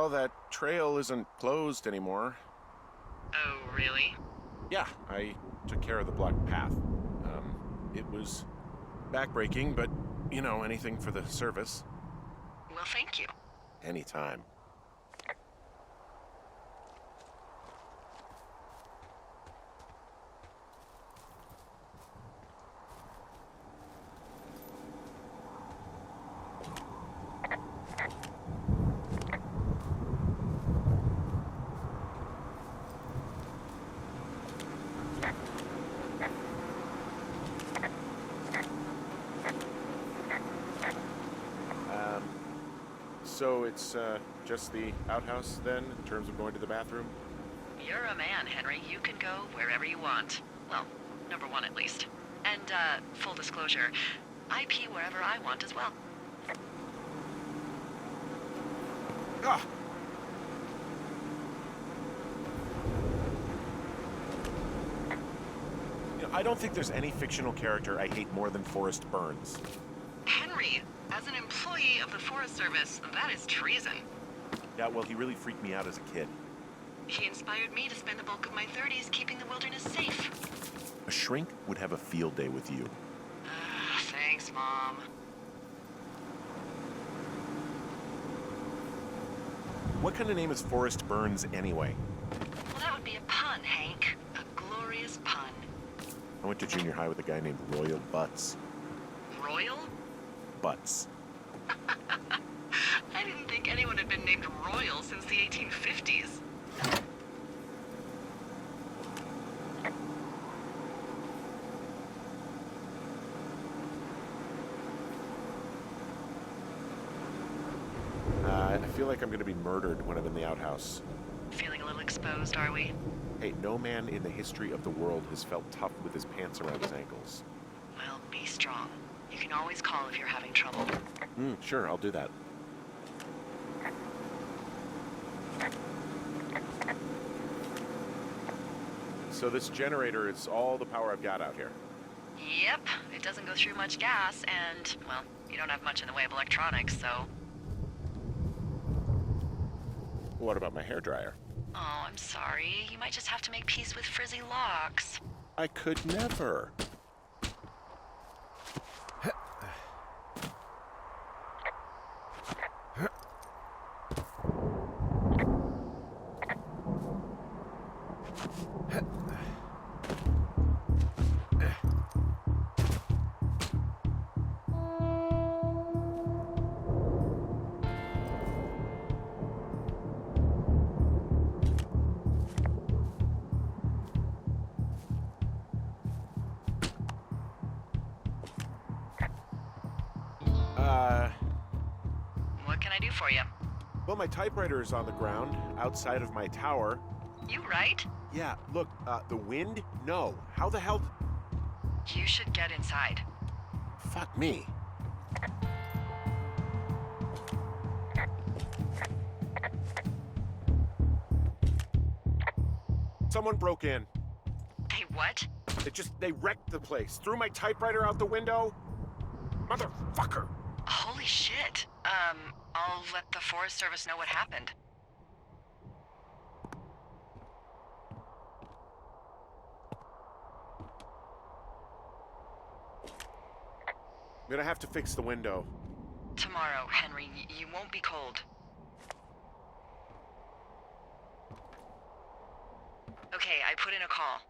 Well, that trail isn't closed anymore. Oh, really? Yeah, I took care of the blocked path. It was backbreaking, but, anything for the service. Well, thank you. Anytime. So it's just the outhouse then, in terms of going to the bathroom? You're a man, Henry. You can go wherever you want. Well, number one at least. And, full disclosure, I pee wherever I want as well. Ah! I don't think there's any fictional character I hate more than Forrest Burns. Henry, as an employee of the Forest Service, that is treason. Yeah, well, he really freaked me out as a kid. He inspired me to spend the bulk of my 30s keeping the wilderness safe. A shrink would have a field day with you. Thanks, Mom. What kind of name is Forrest Burns anyway? Well, that would be a pun, Hank. A glorious pun. I went to junior high with a guy named Royal Butts. Royal? Butts. I didn't think anyone had been named Royal since the 1850s. I feel like I'm gonna be murdered when I'm in the outhouse. Feeling a little exposed, are we? Hey, no man in the history of the world has felt tough with his pants around his ankles. Well, be strong. You can always call if you're having trouble. Sure, I'll do that. So this generator is all the power I've got out here. Yep, it doesn't go through much gas, and, well, you don't have much in the way of electronics, so... What about my hairdryer? Oh, I'm sorry. You might just have to make peace with frizzy locks. I could never. What can I do for you? Well, my typewriter is on the ground, outside of my tower. You right? Yeah, look, the wind? No. How the hell? You should get inside. Fuck me. Someone broke in. Hey, what? They wrecked the place. Threw my typewriter out the window. Motherfucker. Holy shit. I'll let the Forest Service know what happened. I'm gonna have to fix the window. Tomorrow, Henry. You won't be cold. Okay, I put in a call.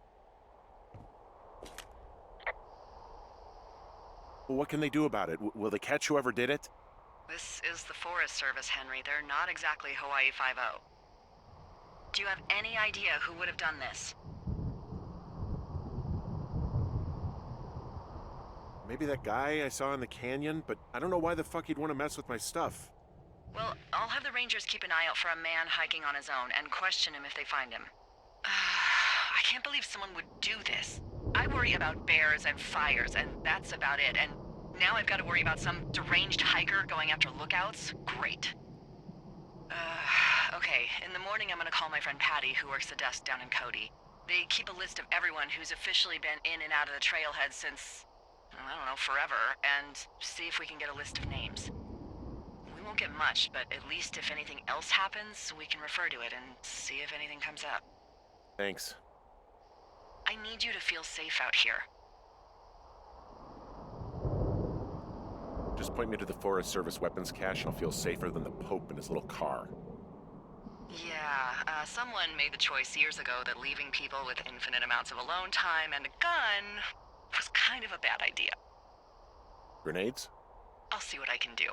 Well, what can they do about it? Will they catch whoever did it? This is the Forest Service, Henry. They're not exactly Hawaii Five-0. Do you have any idea who would have done this? Maybe that guy I saw in the canyon, but I don't know why the fuck he'd want to mess with my stuff. Well, I'll have the Rangers keep an eye out for a man hiking on his own and question him if they find him. I can't believe someone would do this. I worry about bears and fires, and that's about it, and now I've got to worry about some deranged hiker going after lookouts? Great. Okay, in the morning I'm gonna call my friend Patty, who works the desk down in Cody. They keep a list of everyone who's officially been in and out of the trailhead since, I don't know, forever, and see if we can get a list of names. We won't get much, but at least if anything else happens, we can refer to it and see if anything comes up. Thanks. I need you to feel safe out here. Just point me to the Forest Service weapons cache and I'll feel safer than the Pope in his little car. Yeah, someone made the choice years ago that leaving people with infinite amounts of alone time and a gun was kind of a bad idea. Grenades? I'll see what I can do.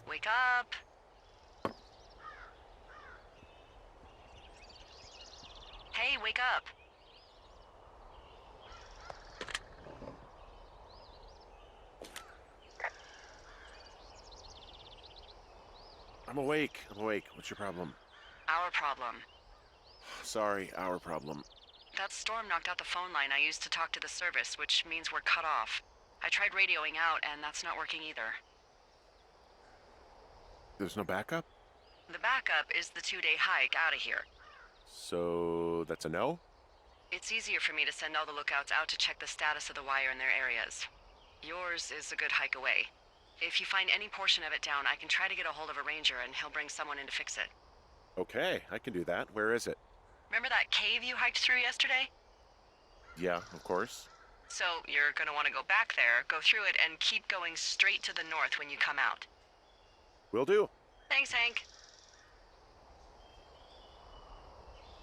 Wake up! Hey, wake up! I'm awake. What's your problem? Our problem. Sorry, our problem. That storm knocked out the phone line I used to talk to the service, which means we're cut off. I tried radioing out, and that's not working either. There's no backup? The backup is the 2-day hike out of here. So that's a no? It's easier for me to send all the lookouts out to check the status of the wire in their areas. Yours is a good hike away. If you find any portion of it down, I can try to get a hold of a ranger and he'll bring someone in to fix it. Okay, I can do that. Where is it? Remember that cave you hiked through yesterday? Yeah, of course. So you're gonna want to go back there, go through it, and keep going straight to the north when you come out. Will do. Thanks, Hank.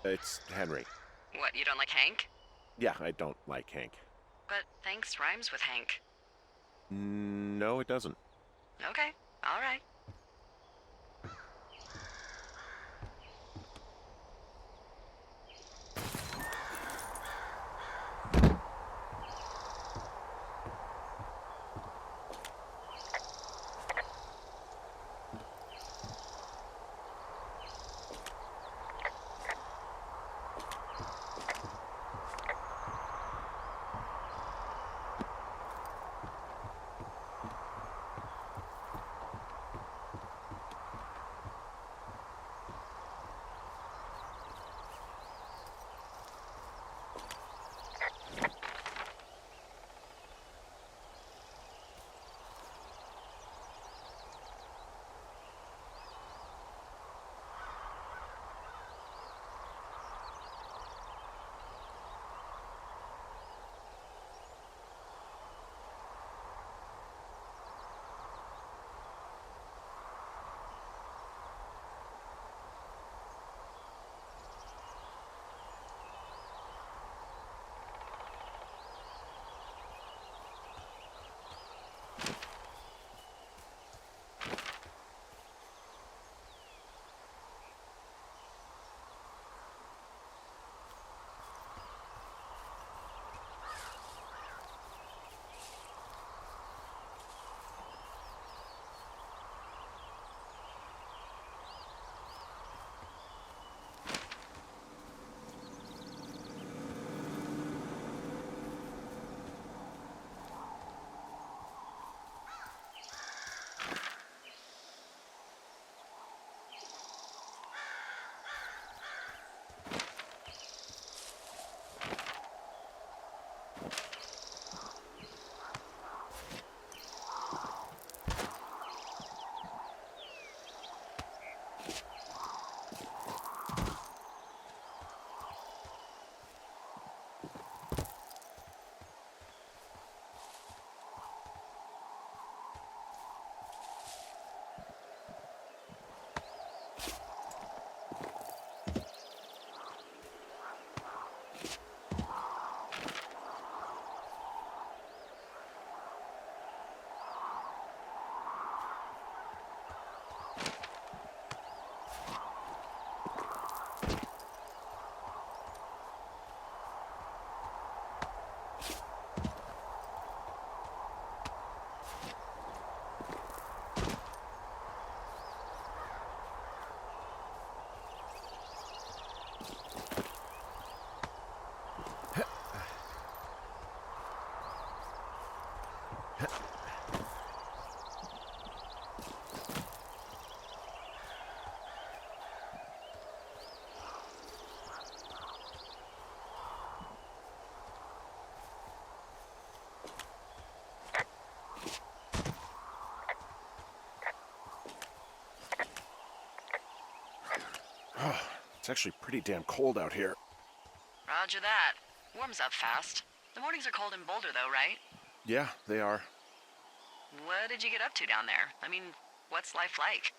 It's Henry. What, you don't like Hank? Yeah, I don't like Hank. But thanks rhymes with Hank. No, it doesn't. Okay, all right. It's actually pretty damn cold out here. Roger that. Warms up fast. The mornings are cold in Boulder, though, right? Yeah, they are. What did you get up to down there? I mean, what's life like?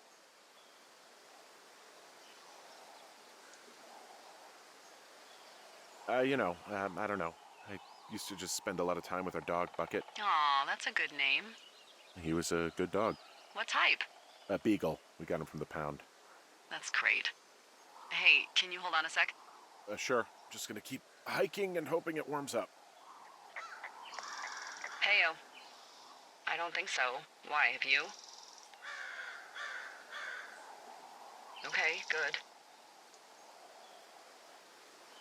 I don't know. I used to just spend a lot of time with our dog, Bucket. Aw, that's a good name. He was a good dog. What type? A beagle. We got him from the pound. That's great. Hey, can you hold on a sec? Sure. Just gonna keep hiking and hoping it warms up. Heyo. I don't think so. Why, have you? Okay, good.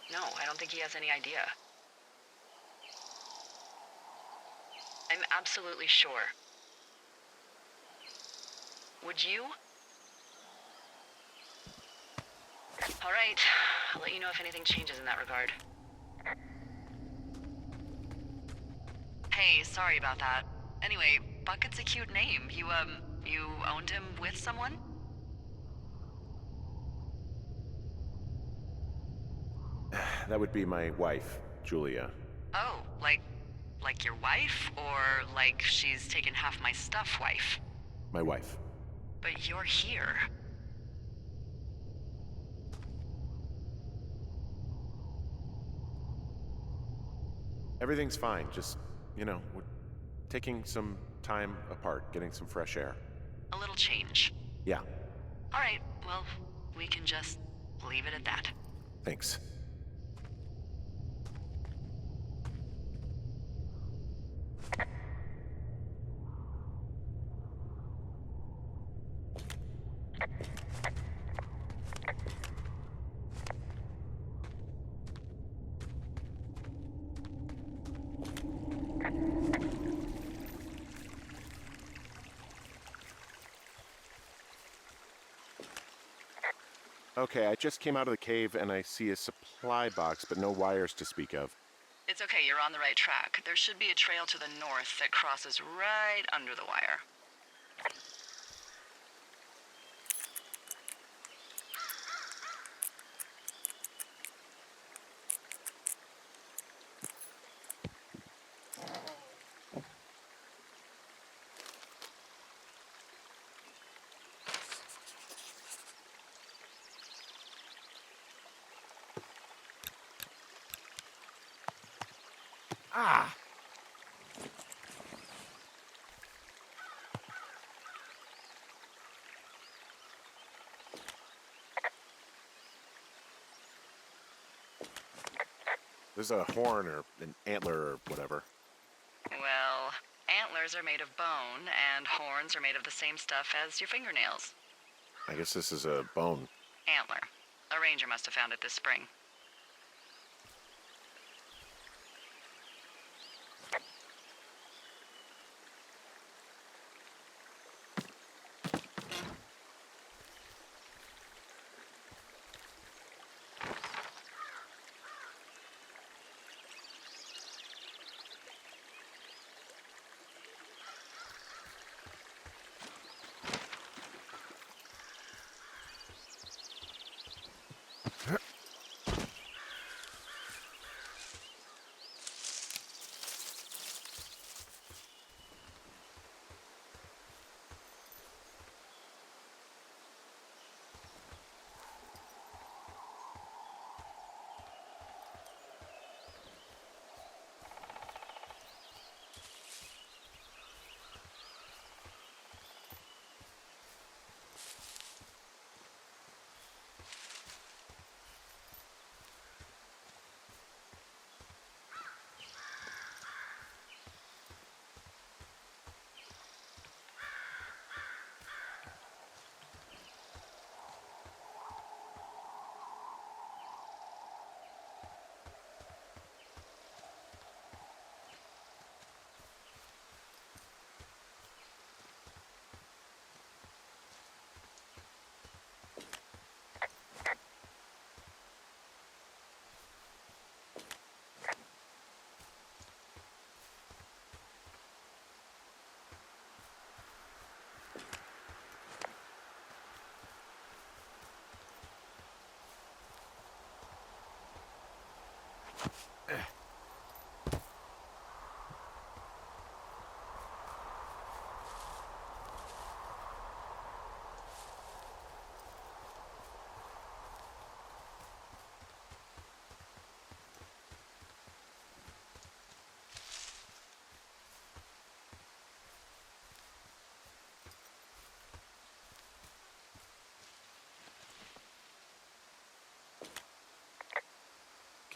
No, I don't think he has any idea. I'm absolutely sure. Would you? All right. I'll let you know if anything changes in that regard. Hey, sorry about that. Anyway, Bucket's a cute name. You owned him with someone? That would be my wife, Julia. Oh, like your wife? Or like she's taken half my stuff wife? My wife. But you're here. Everything's fine. Just, we're taking some time apart, getting some fresh air. A little change. Yeah, All right, well, we can just leave it at that. thanks. Okay, I just came out of the cave and I see a supply box, but no wires to speak of. It's okay, you're on the right track. There should be a trail to the north that crosses right under the wire. Ah! There's a horn or an antler or whatever. Well, antlers are made of bone, and horns are made of the same stuff as your fingernails. I guess this is a bone. Antler. A ranger must have found it this spring.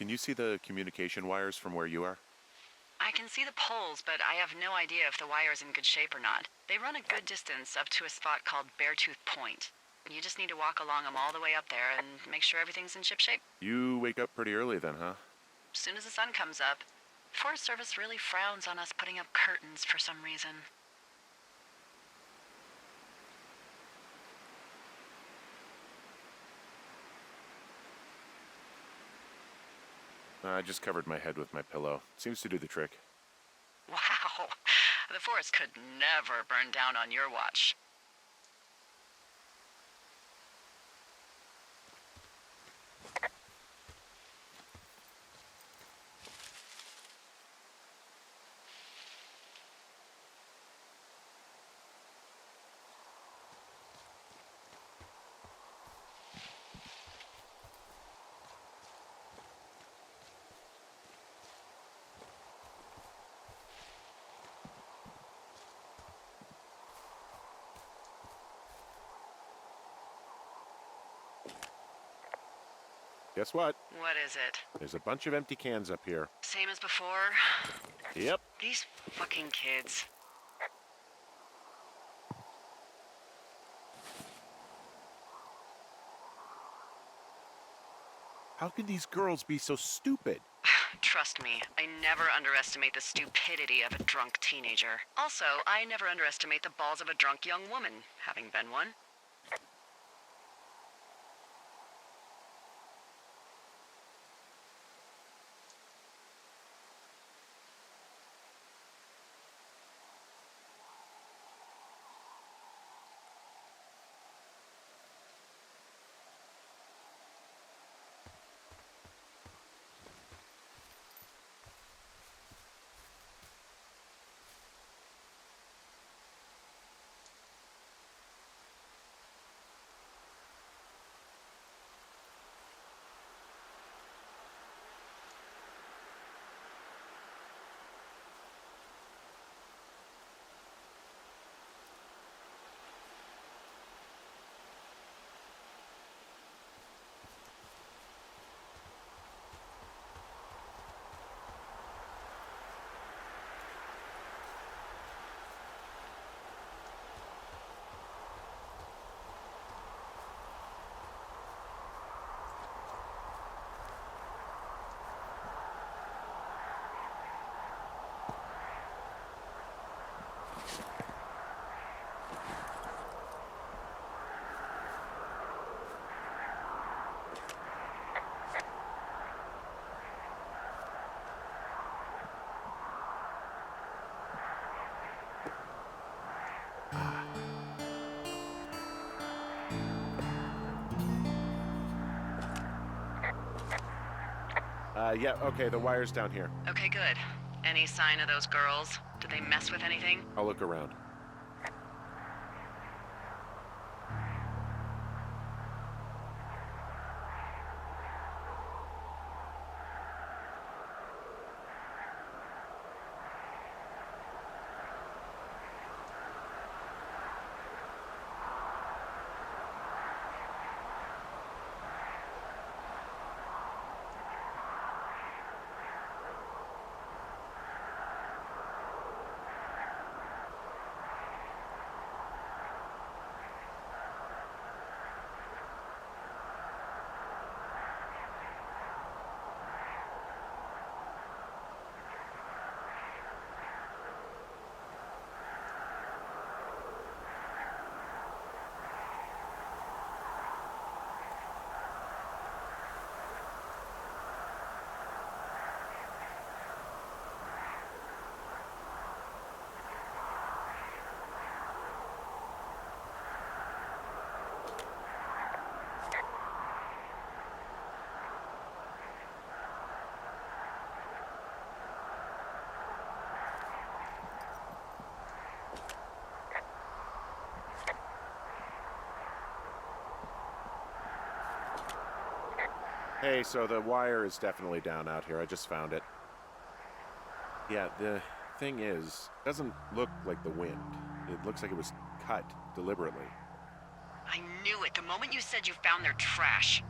Can you see the communication wires from where you are? I can see the poles, but I have no idea if the wire's in good shape or not. They run a good distance up to a spot called Beartooth Point. You just need to walk along them all the way up there and make sure everything's in ship shape. You wake up pretty early then, huh? As soon as the sun comes up. Forest Service really frowns on us putting up curtains for some reason. I just covered my head with my pillow. Seems to do the trick. Wow. The forest could never burn down on your watch. Guess what? What is it? There's a bunch of empty cans up here. Same as before? Yep. These fucking kids. How can these girls be so stupid? Trust me, I never underestimate the stupidity of a drunk teenager. Also, I never underestimate the balls of a drunk young woman, having been one. Yeah, okay, the wire's down here. Okay, good. Any sign of those girls? Did they mess with anything? I'll look around. Hey, so the wire is definitely down out here. I just found it. Yeah, the thing is, it doesn't look like the wind. It looks like it was cut deliberately. I knew it the moment you said you found their trash.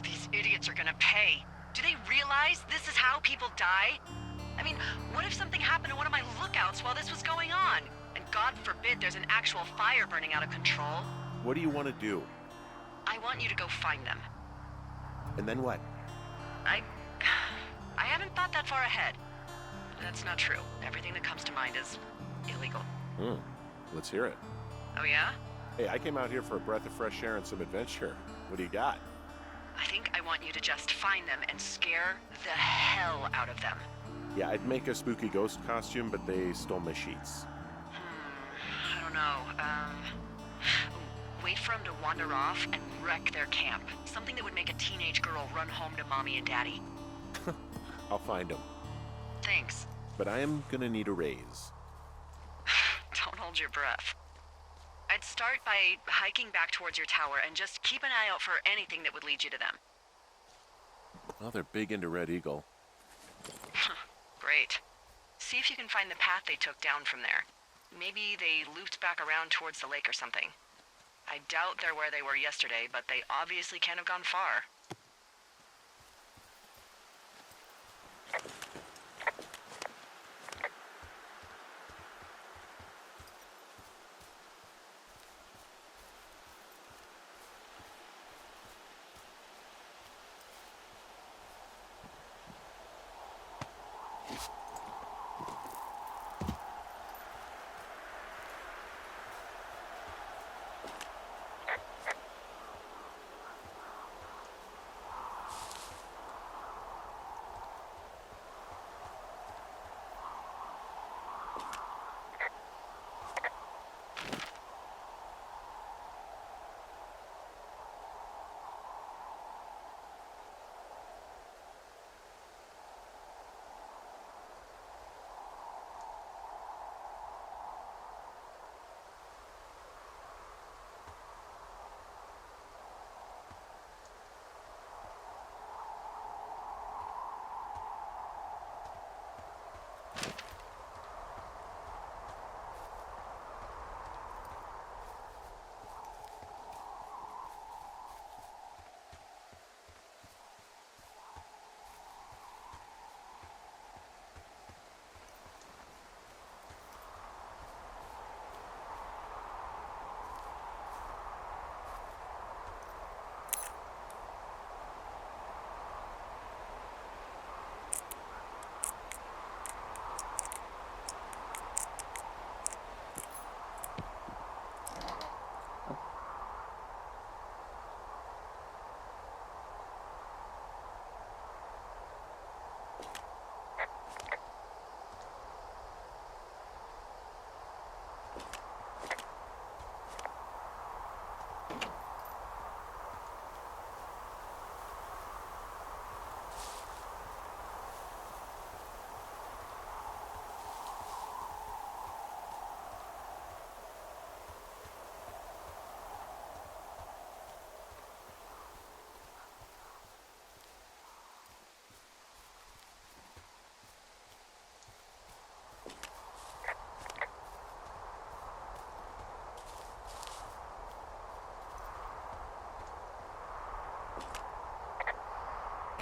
These idiots are gonna pay. Do they realize this is how people die? I mean, what if something happened to one of my lookouts while this was going on? And God forbid there's an actual fire burning out of control. What do you want to do? I want you to go find them. And then what? I haven't thought that far ahead. That's not true. Everything that comes to mind is illegal. Let's hear it. Oh yeah? Hey, I came out here for a breath of fresh air and some adventure. What do you got? I think I want you to just find them and scare the hell out of them. Yeah, I'd make a spooky ghost costume, but they stole my sheets. I don't know. Wait for them to wander off and wreck their camp. Something that would make a teenage girl run home to mommy and daddy. I'll find them. Thanks. But I am gonna need a raise. Don't hold your breath. I'd start by hiking back towards your tower and just keep an eye out for anything that would lead you to them. Well, they're big into Red Eagle. Great. See if you can find the path they took down from there. Maybe they looped back around towards the lake or something. I doubt they're where they were yesterday, but they obviously can't have gone far.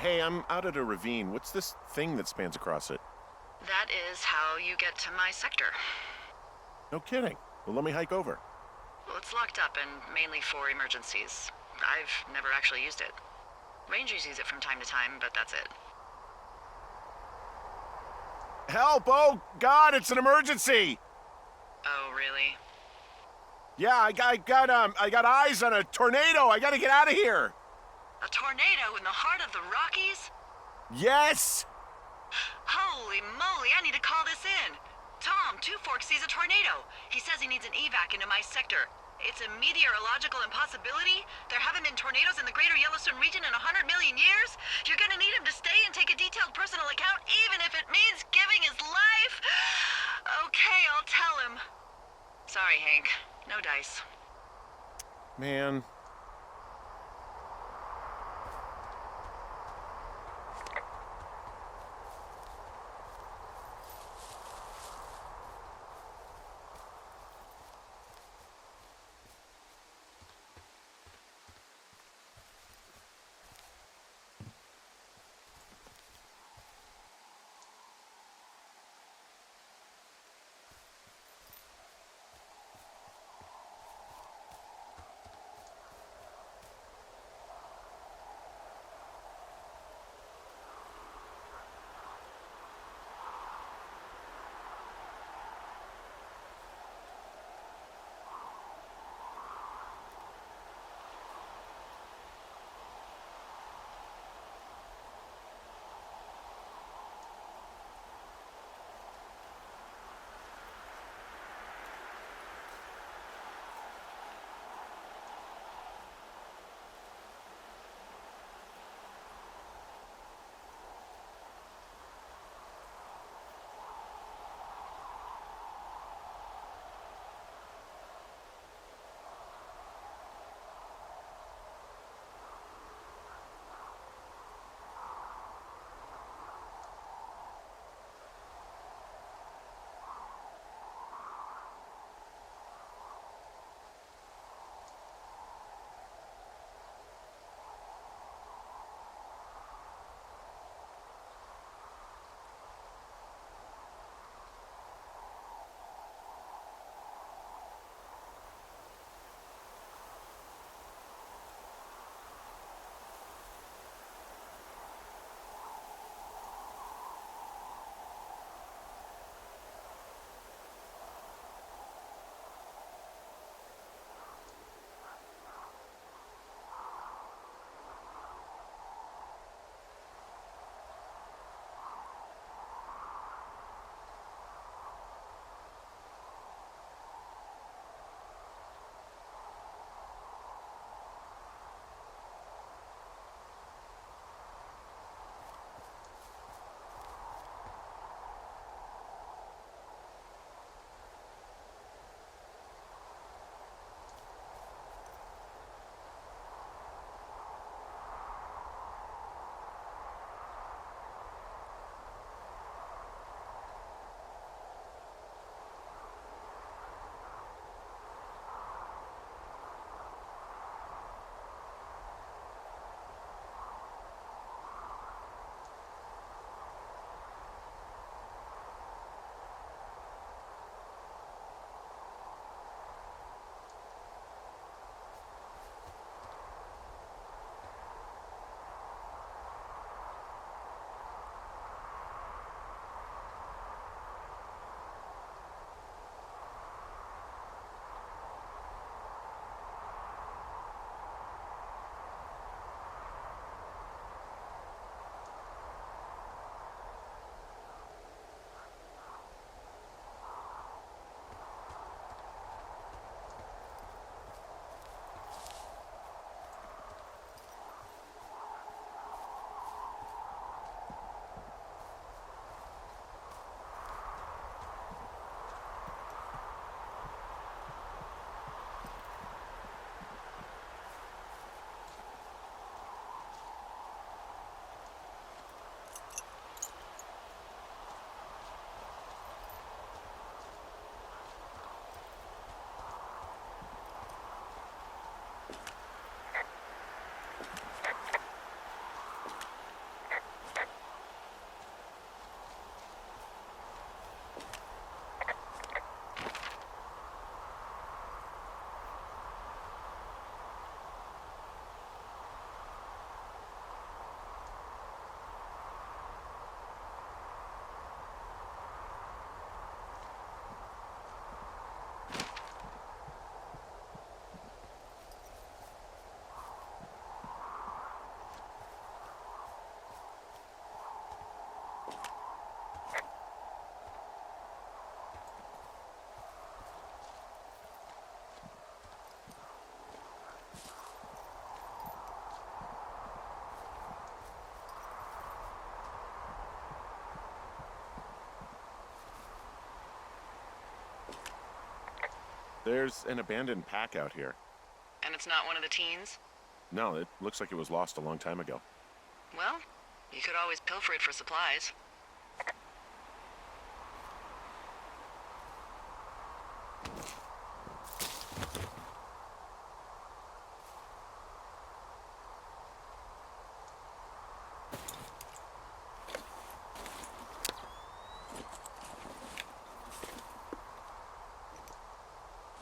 Hey, I'm out at a ravine. What's this thing that spans across it? That is how you get to my sector. No kidding. Well, let me hike over. Well, it's locked up and mainly for emergencies. I've never actually used it. Rangers use it from time to time, but that's it. Help! Oh, God, it's an emergency! Oh, really? Yeah, I got eyes on a tornado. I gotta get out of here. A tornado in the heart of the Rockies? Yes! Holy moly, I need to call this in. Tom, Two Forks sees a tornado. He says he needs an evac into my sector. It's a meteorological impossibility. There haven't been tornadoes in the greater Yellowstone region in 100 million years. You're gonna need him to stay and take a detailed personal account, even if it means giving his life. Okay, I'll tell him. Sorry, Hank. No dice. Man. There's an abandoned pack out here. And it's not one of the teens? No, it looks like it was lost a long time ago. Well, you could always pilfer it for supplies.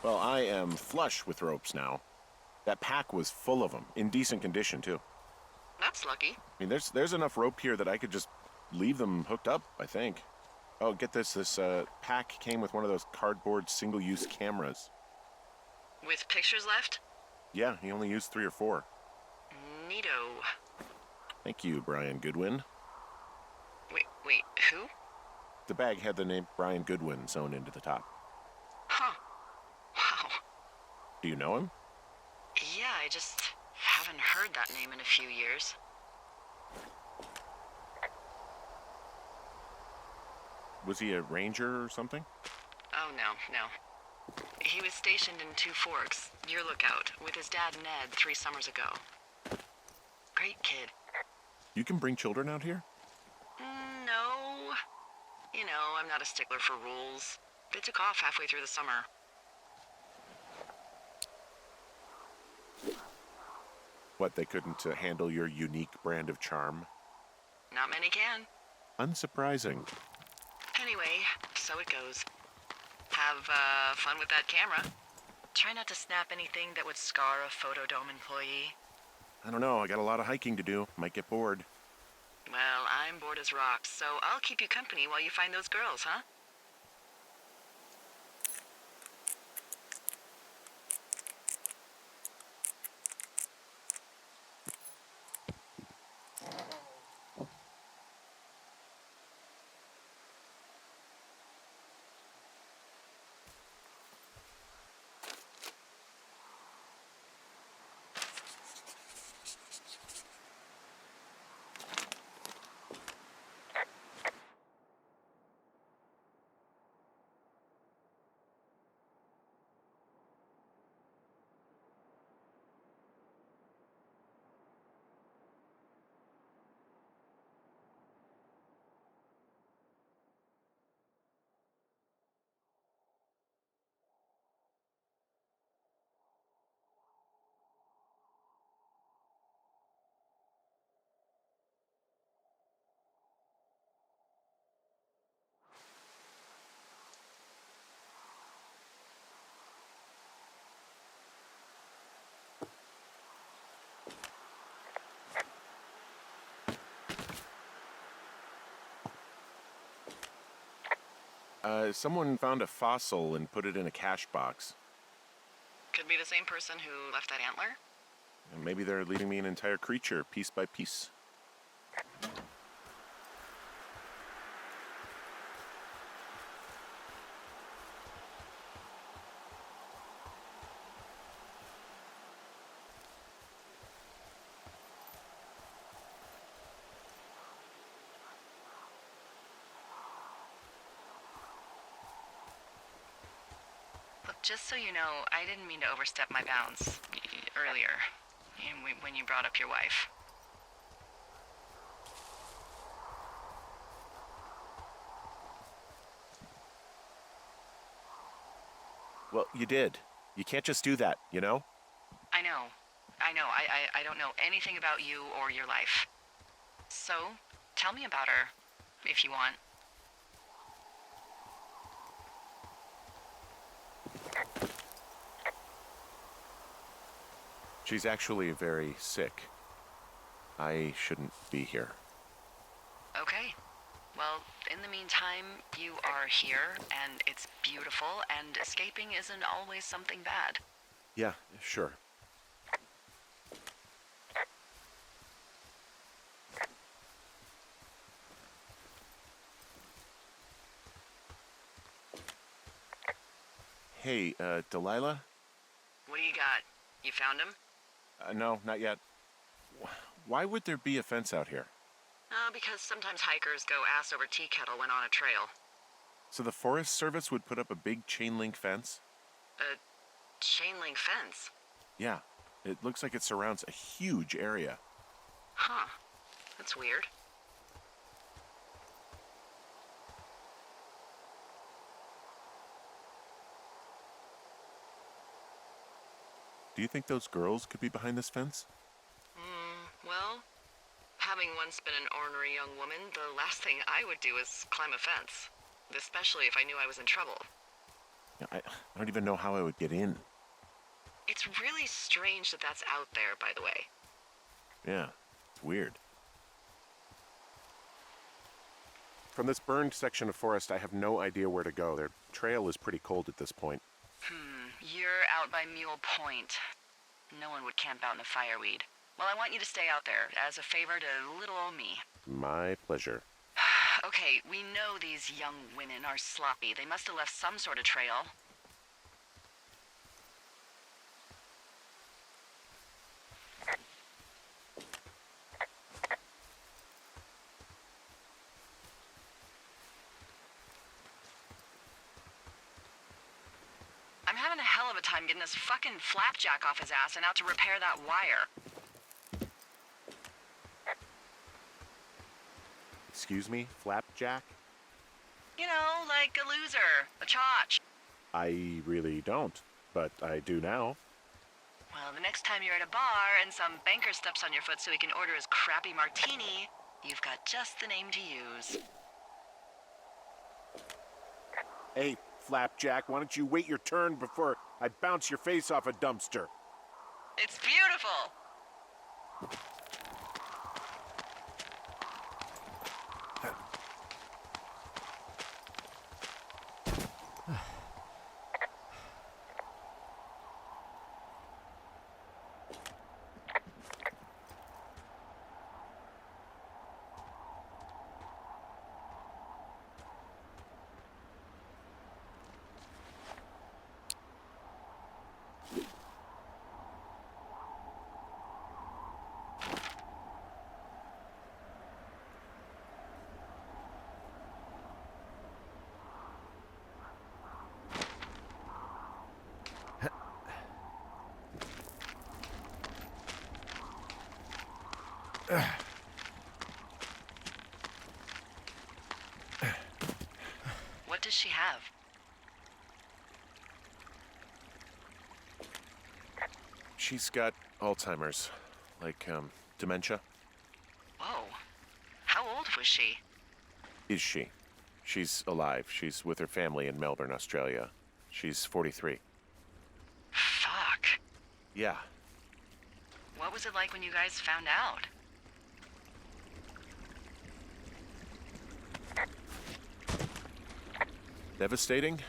Well, I am flush with ropes now. That pack was full of them, in decent condition, too. That's lucky. I mean, there's enough rope here that I could just leave them hooked up, I think. Oh, get this. This pack came with one of those cardboard single-use cameras. With pictures left? Yeah, he only used 3 or 4. Neato. Thank you, Brian Goodwin. Wait, who? The bag had the name Brian Goodwin sewn into the top. Huh. Wow. Do you know him? Yeah, I just haven't heard that name in a few years. Was he a ranger or something? Oh, no. He was stationed in Two Forks, your lookout, with his dad Ned 3 summers ago. Great kid. You can bring children out here? No. You know, I'm not a stickler for rules. They took off halfway through the summer. What, they couldn't handle your unique brand of charm? Not many can. Unsurprising. Anyway, so it goes. Have fun with that camera. Try not to snap anything that would scar a Photodome employee. I don't know, I got a lot of hiking to do. Might get bored. Well, I'm bored as rocks, so I'll keep you company while you find those girls, huh? Someone found a fossil and put it in a cache box. Could be the same person who left that antler. And maybe they're leaving me an entire creature, piece by piece. Look, just so you know, I didn't mean to overstep my bounds earlier, when you brought up your wife. Well, you did. You can't just do that, you know? I know. I don't know anything about you or your life. So, tell me about her, if you want. She's actually very sick. I shouldn't be here. Okay. Well, in the meantime, you are here, and it's beautiful, and escaping isn't always something bad. Yeah, sure. Hey, Delilah? What do you got? You found him? No, not yet. Why would there be a fence out here? Because sometimes hikers go ass over tea kettle when on a trail. So the Forest Service would put up a big chain link fence? chain link fence. Yeah, it looks like it surrounds a huge area. Huh. That's weird. Do you think those girls could be behind this fence? Well, having once been an ornery young woman, the last thing I would do is climb a fence. Especially if I knew I was in trouble. Yeah, I don't even know how I would get in. It's really strange that that's out there, by the way. Yeah, it's weird. From this burned section of forest, I have no idea where to go. Their trail is pretty cold at this point. You're out by Mule Point. No one would camp out in the fireweed. Well, I want you to stay out there, as a favor to little old me. My pleasure. Okay, we know these young women are sloppy. They must have left some sort of trail. I'm having a hell of a time getting this fucking flapjack off his ass and out to repair that wire. Excuse me, Flapjack? You know, like a loser, a chotch. I really don't, but I do now. Well, the next time you're at a bar and some banker steps on your foot so he can order his crappy martini, you've got just the name to use. Hey, Flapjack, why don't you wait your turn before I bounce your face off a dumpster? It's beautiful! What does she have? She's got Alzheimer's, like, dementia. Whoa. How old was she? Is she? She's alive. She's with her family in Melbourne, Australia. She's 43. Fuck. Yeah. What was it like when you guys found out? Devastating.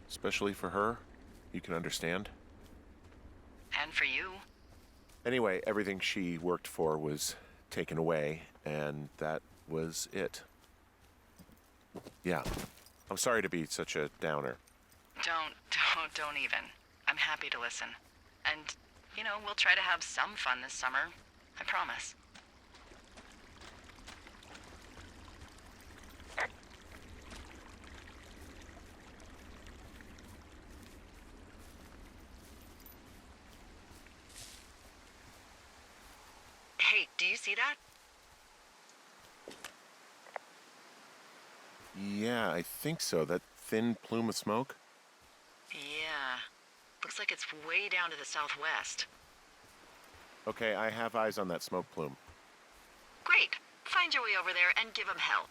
Especially for her. You can understand. And for you? Anyway, everything she worked for was taken away, and that was it. Yeah. I'm sorry to be such a downer. Don't even. I'm happy to listen. And, you know, we'll try to have some fun this summer. I promise. Hey, do you see that? Yeah, I think so. That thin plume of smoke? Yeah. Looks like it's way down to the southwest. Okay, I have eyes on that smoke plume. Great. Find your way over there and give him hell.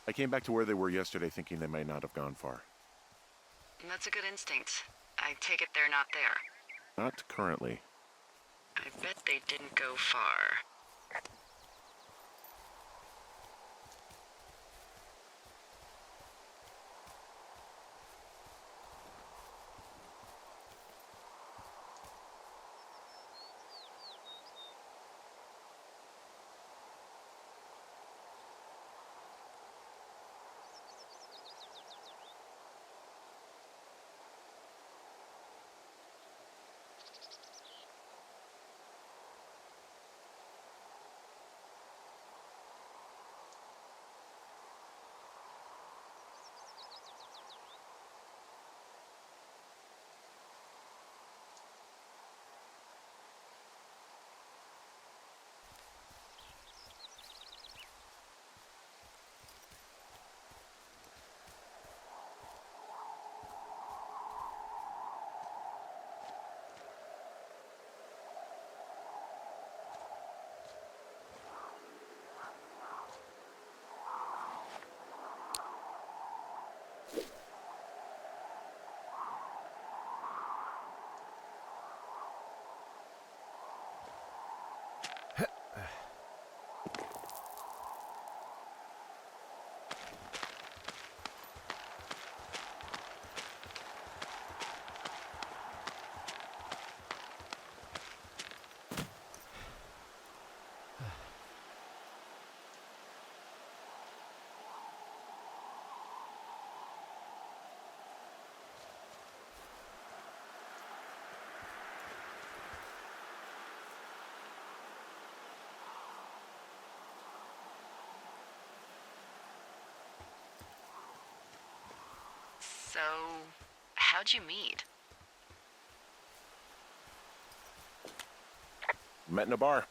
I came back to where they were yesterday thinking they might not have gone far. That's a good instinct. I take it they're not there. Not currently. I bet they didn't go far. So, how'd you meet? Met in a bar.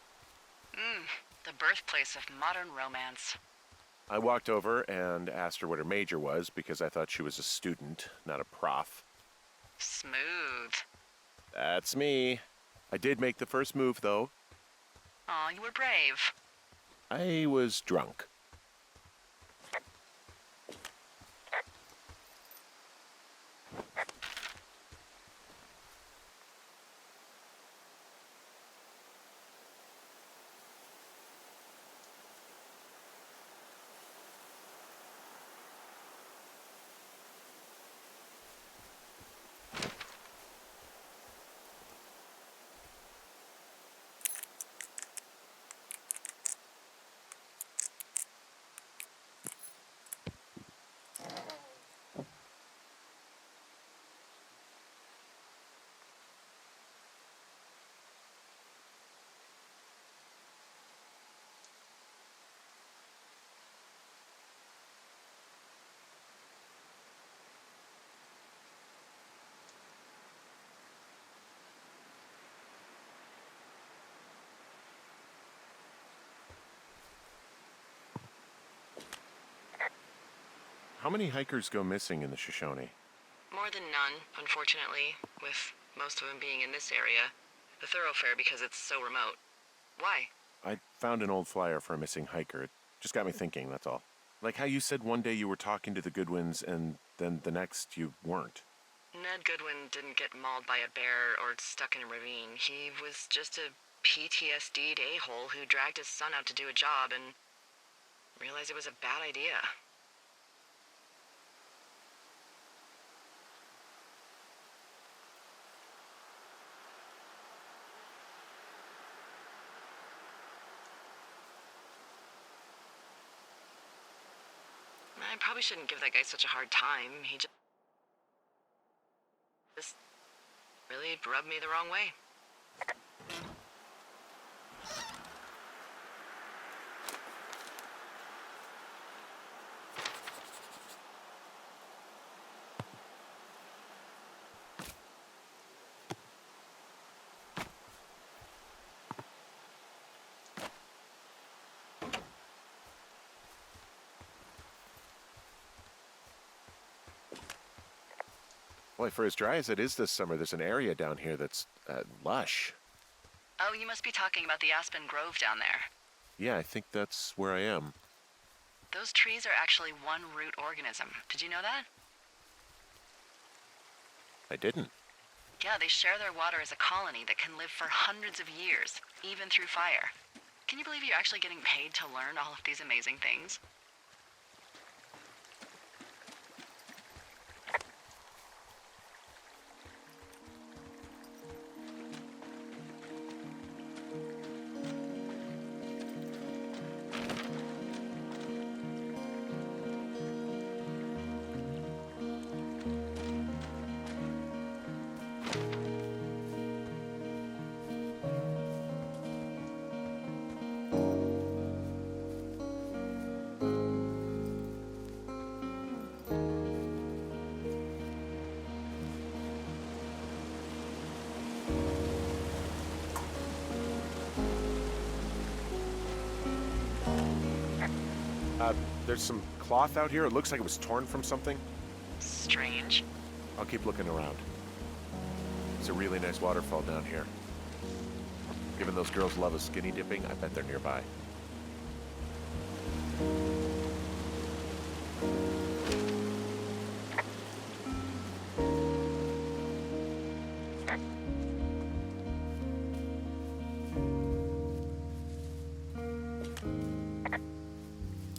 The birthplace of modern romance. I walked over and asked her what her major was because I thought she was a student, not a prof. Smooth. That's me. I did make the first move, though. Aw, you were brave. I was drunk. How many hikers go missing in the Shoshone? More than none, unfortunately, with most of them being in this area. The thoroughfare because it's so remote. Why? I found an old flyer for a missing hiker. It just got me thinking, that's all. Like how you said one day you were talking to the Goodwins and then the next you weren't. Ned Goodwin didn't get mauled by a bear or stuck in a ravine. He was just a PTSD'd a-hole who dragged his son out to do a job and realized it was a bad idea. I probably shouldn't give that guy such a hard time. He just really rubbed me the wrong way. Boy, for as dry as it is this summer, there's an area down here that's lush. Oh, you must be talking about the Aspen Grove down there. Yeah, I think that's where I am. Those trees are actually one root organism. Did you know that? I didn't. Yeah, they share their water as a colony that can live for hundreds of years, even through fire. Can you believe you're actually getting paid to learn all of these amazing things? There's some cloth out here. It looks like it was torn from something. Strange. I'll keep looking around. It's a really nice waterfall down here. Given those girls love a skinny dipping, I bet they're nearby.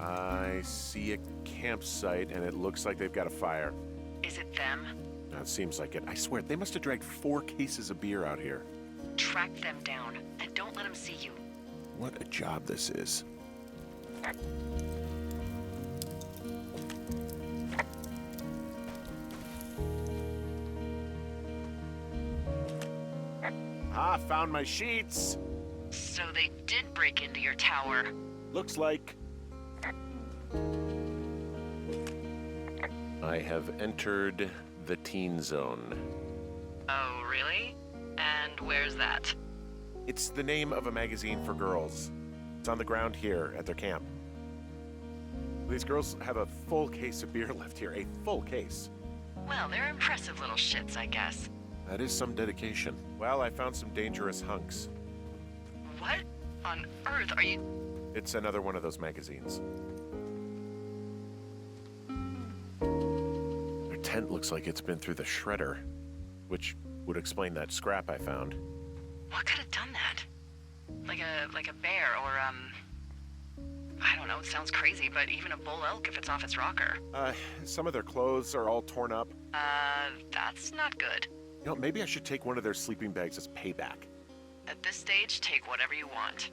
I see a campsite, and it looks like they've got a fire. Is it them? No, it seems like it. I swear, they must have dragged 4 cases of beer out here. Track them down, and don't let them see you. What a job this is. Ah, found my sheets! So they did break into your tower. Looks like... I have entered the teen zone. Oh, really? And where's that? It's the name of a magazine for girls. It's on the ground here at their camp. These girls have a full case of beer left here, a full case. Well, they're impressive little shits, I guess. That is some dedication. Well, I found some dangerous hunks. What on earth are you... It's another one of those magazines. Their tent looks like it's been through the shredder, which would explain that scrap I found. What could have done that? Like a bear or, I don't know, it sounds crazy, but even a bull elk if it's off its rocker. Some of their clothes are all torn up. That's not good. You know, maybe I should take one of their sleeping bags as payback. At this stage, take whatever you want.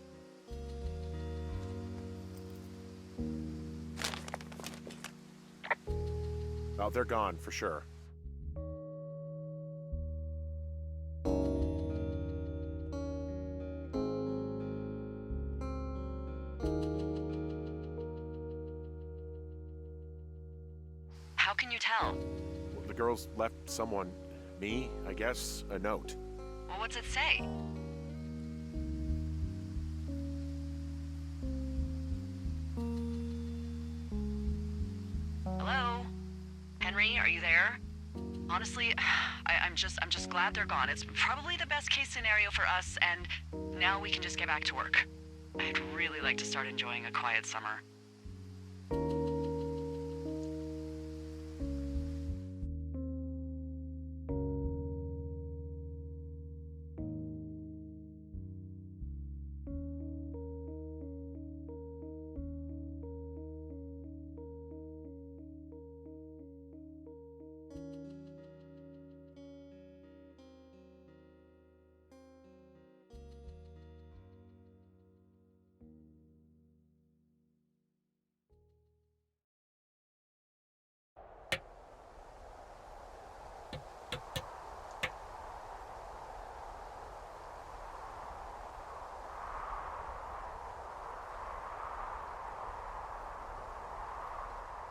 Oh, they're gone, for sure. How can you tell? Well, the girls left someone, me, I guess, a note. Well, what's it say? Hello? Henry, are you there? Honestly, I'm just glad they're gone. It's probably the best case scenario for us, and now we can just get back to work. I'd really like to start enjoying a quiet summer.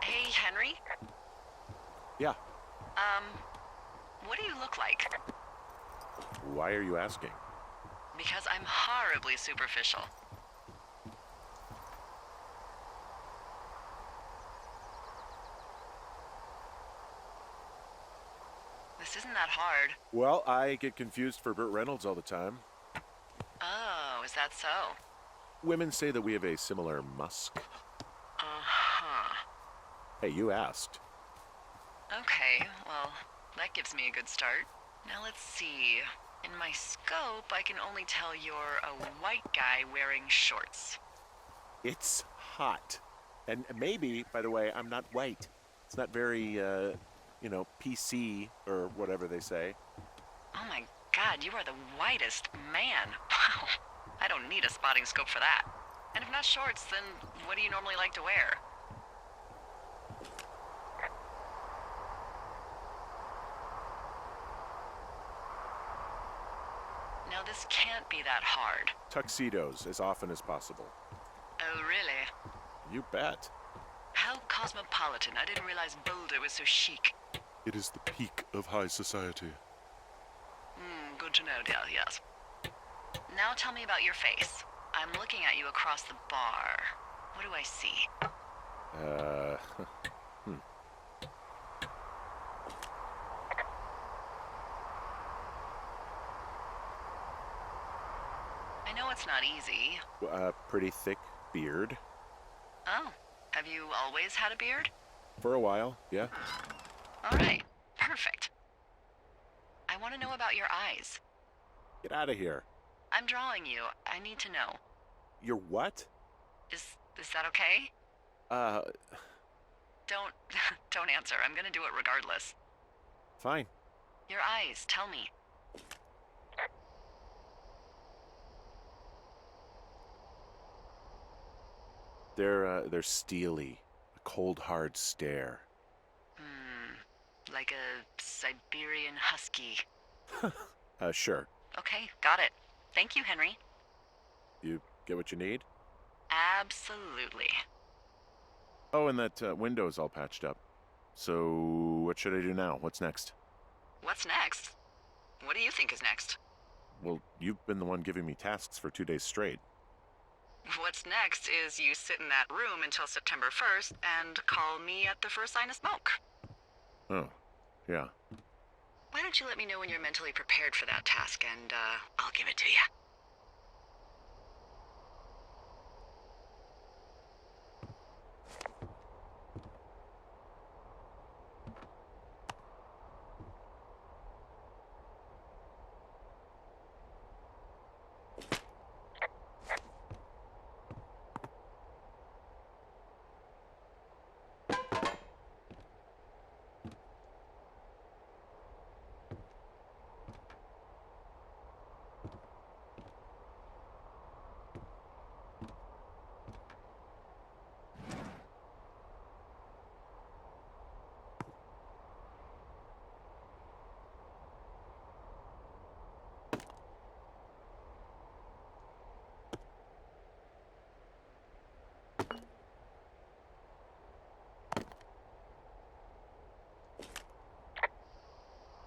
Hey, Henry? Yeah. What do you look like? Why are you asking? Because I'm horribly superficial. This isn't that hard. Well, I get confused for Burt Reynolds all the time. Oh, is that so? Women say that we have a similar musk. Uh-huh. Hey, you asked. Okay, well, that gives me a good start. Now let's see. In my scope, I can only tell you're a white guy wearing shorts. It's hot. And maybe, by the way, I'm not white. It's not very, PC or whatever they say. Oh my god, you are the whitest man. Wow. I don't need a spotting scope for that. And if not shorts, then what do you normally like to wear? Now this can't be that hard. Tuxedos as often as possible. Oh, really? You bet. How cosmopolitan. I didn't realize Boulder was so chic. It is the peak of high society. Good to know, dear, yes. Now tell me about your face. I'm looking at you across the bar. What do I see? I know it's not easy. Pretty thick beard. Oh, have you always had a beard? For a while, yeah. All right, perfect. I want to know about your eyes. Get out of here. I'm drawing you. I need to know. You're what? Is that okay? Don't don't answer. I'm gonna do it regardless. Fine. Your eyes, tell me. They're steely. A cold, hard stare. Like a Siberian husky. Sure. Okay, got it. Thank you, Henry. You get what you need? Absolutely. Oh, and that window's all patched up. So, what should I do now? What's next? What's next? What do you think is next? Well, you've been the one giving me tasks for 2 days straight. What's next is you sit in that room until September 1st and call me at the first sign of smoke. Oh, yeah. Why don't you let me know when you're mentally prepared for that task, and I'll give it to you.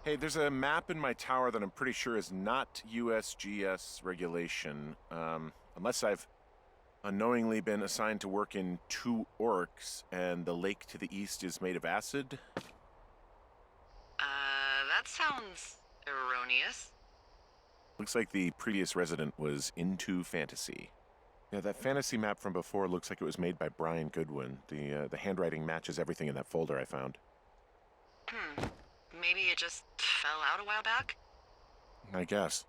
Hey, there's a map in my tower that I'm pretty sure is not USGS regulation. Unless I've unknowingly been assigned to work in 2 orcs, and the lake to the east is made of acid. That sounds erroneous. Looks like the previous resident was into fantasy. Yeah, that fantasy map from before looks like it was made by Brian Goodwin. The handwriting matches everything in that folder I found. Maybe it just fell out a while back? I guess.